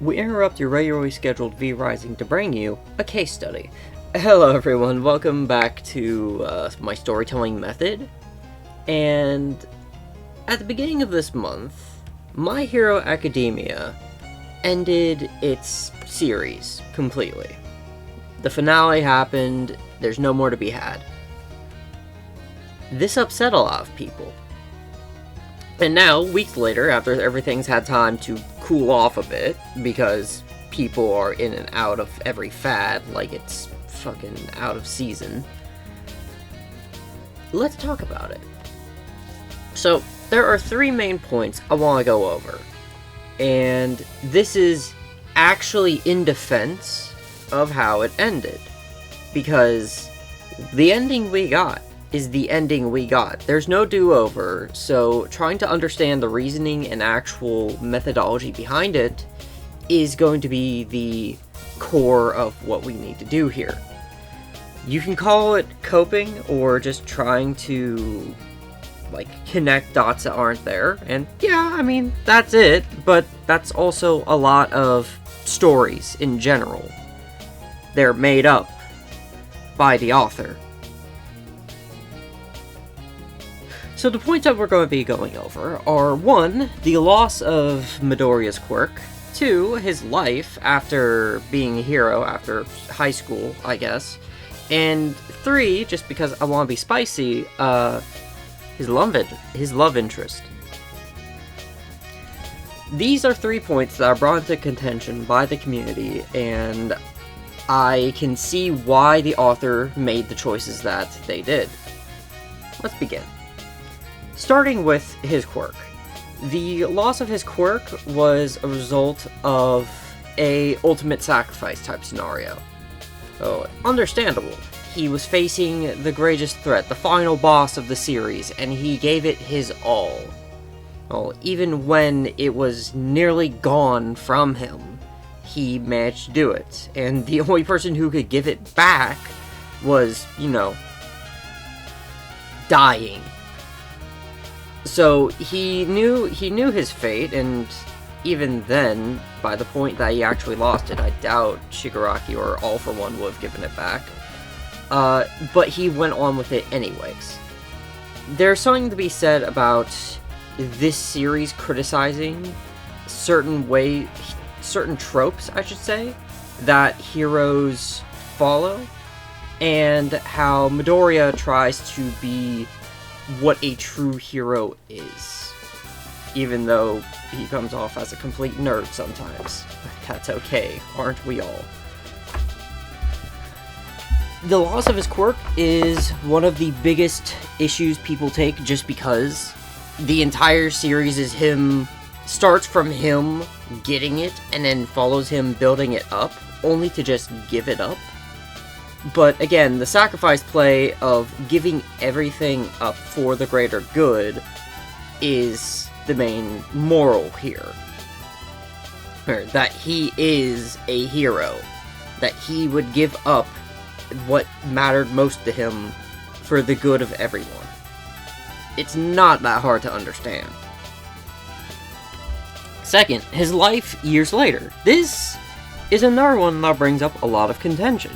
we interrupt your regularly scheduled V-Rising to bring you a case study. Hello everyone, welcome back to my storytelling method. And at the beginning of this month, My Hero Academia ended its series completely. The finale happened, there's no more to be had. This upset a lot of people. And now, weeks later, after everything's had time to cool off a bit, because people are in and out of every fad like it's fucking out of season, let's talk about it. So, there are three main points I want to go over. And this is actually in defense of how it ended. Because the ending we got is the ending we got. There's no do-over, so trying to understand the reasoning and actual methodology behind it is going to be the core of what we need to do here. You can call it coping or just trying to connect dots that aren't there, and yeah, I mean, that's it, but that's also a lot of stories in general. They're made up by the author. So the points that we're going to be going over are 1. The loss of Midoriya's quirk, 2. His life after being a hero after high school, I guess, and 3, just because I want to be spicy, his love interest. These are 3 points that are brought into contention by the community, and I can see why the author made the choices that they did. Let's begin. Starting with his quirk. The loss of his quirk was a result of a ultimate sacrifice type scenario. Oh, understandable. He was facing the greatest threat, the final boss of the series, and he gave it his all. Well, even when it was nearly gone from him, he managed to do it. And the only person who could give it back was, dying. So he knew his fate, and even then, by the point that he actually lost it, I doubt Shigaraki or All For One would have given it back. But he went on with it anyways. There's something to be said about this series criticizing certain tropes, I should say, that heroes follow, and how Midoriya tries to be what a true hero is, even though he comes off as a complete nerd sometimes. That's okay, aren't we all? The loss of his quirk is one of the biggest issues people take, just because the entire series starts from him getting it and then follows him building it up, only to just give it up. But again, the sacrifice play of giving everything up for the greater good is the main moral here. That he is a hero. That he would give up what mattered most to him for the good of everyone. It's not that hard to understand. Second, his life years later. This is another one that brings up a lot of contention,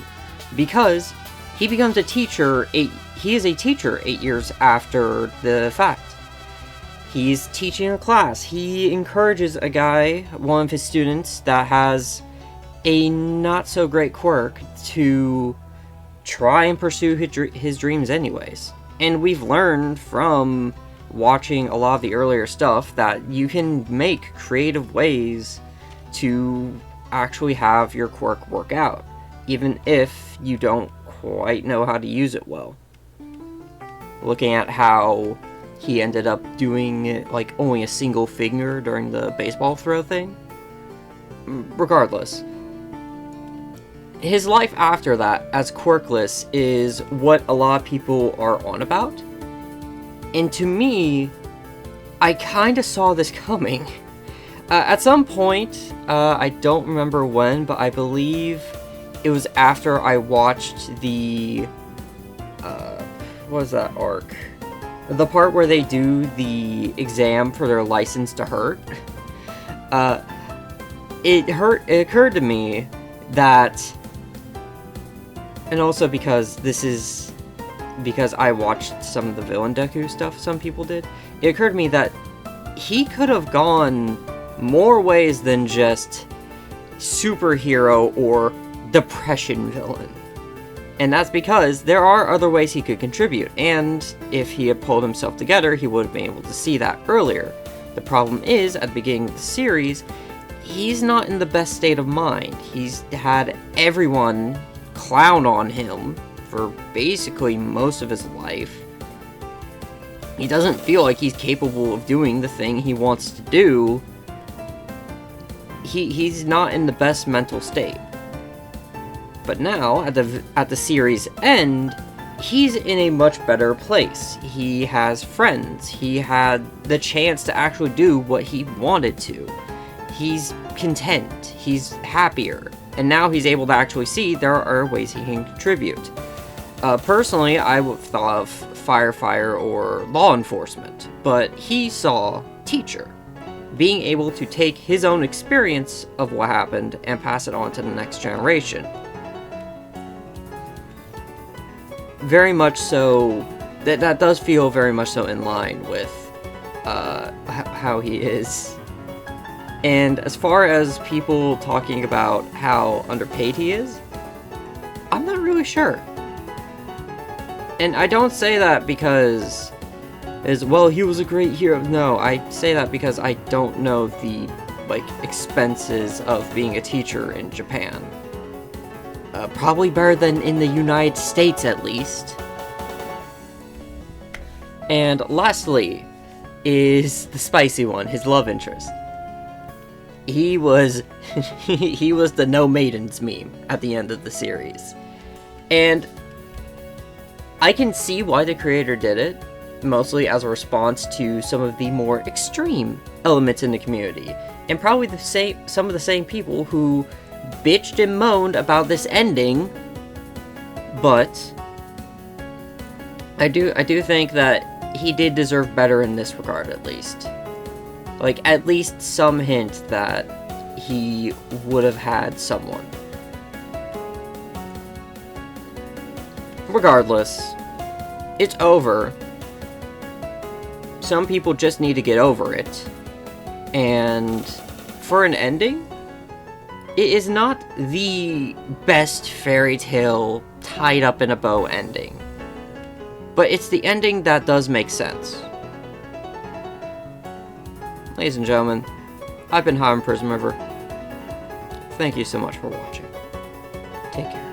because he becomes a teacher. He is a teacher 8 years after the fact. He's teaching a class. He encourages a guy, one of his students, that has a not so great quirk, to try and pursue his dreams anyways. And we've learned from watching a lot of the earlier stuff that you can make creative ways to actually have your quirk work out, even if you don't quite know how to use it well. Looking at how he ended up doing only a single finger during the baseball throw thing. Regardless, his life after that as quirkless is what a lot of people are on about. And to me, I kind of saw this coming. At some point, I don't remember when, but I believe it was after I watched the, what was that arc? The part where they do the exam for their license to hurt. it occurred to me that, and also because I watched some of the villain Deku stuff some people did, it occurred to me that he could have gone more ways than just superhero or depression villain. And that's because there are other ways he could contribute, and if he had pulled himself together, he would have been able to see that earlier. The problem is, at the beginning of the series, he's not in the best state of mind. He's had everyone clown on him for basically most of his life. He doesn't feel like he's capable of doing the thing he wants to do. He's not in the best mental state. But now, at the series end, he's in a much better place. He has friends. He had the chance to actually do what he wanted to. He's content. He's happier. And now he's able to actually see there are ways he can contribute. Personally, I would have thought of firefighter or law enforcement, but he saw teacher, being able to take his own experience of what happened and pass it on to the next generation. Very much so, that does feel very much so in line with how he is. And as far as people talking about how underpaid he is, I'm not really sure. And I don't say that because, well, he was a great hero. No, I say that because I don't know the, expenses of being a teacher in Japan. Probably better than in the United States, at least. And lastly, is the spicy one, his love interest. He was he was the no maidens meme at the end of the series. And I can see why the creator did it, mostly as a response to some of the more extreme elements in the community, and probably some of the same people who bitched and moaned about this ending. But I do think that he did deserve better in this regard, at least. At least some hint that he would have had someone. Regardless, it's over. Some people just need to get over it. And for an ending, it is not the best fairy tale tied up in a bow ending. But it's the ending that does make sense. Ladies and gentlemen, I've been Prism River. Thank you so much for watching. Take care.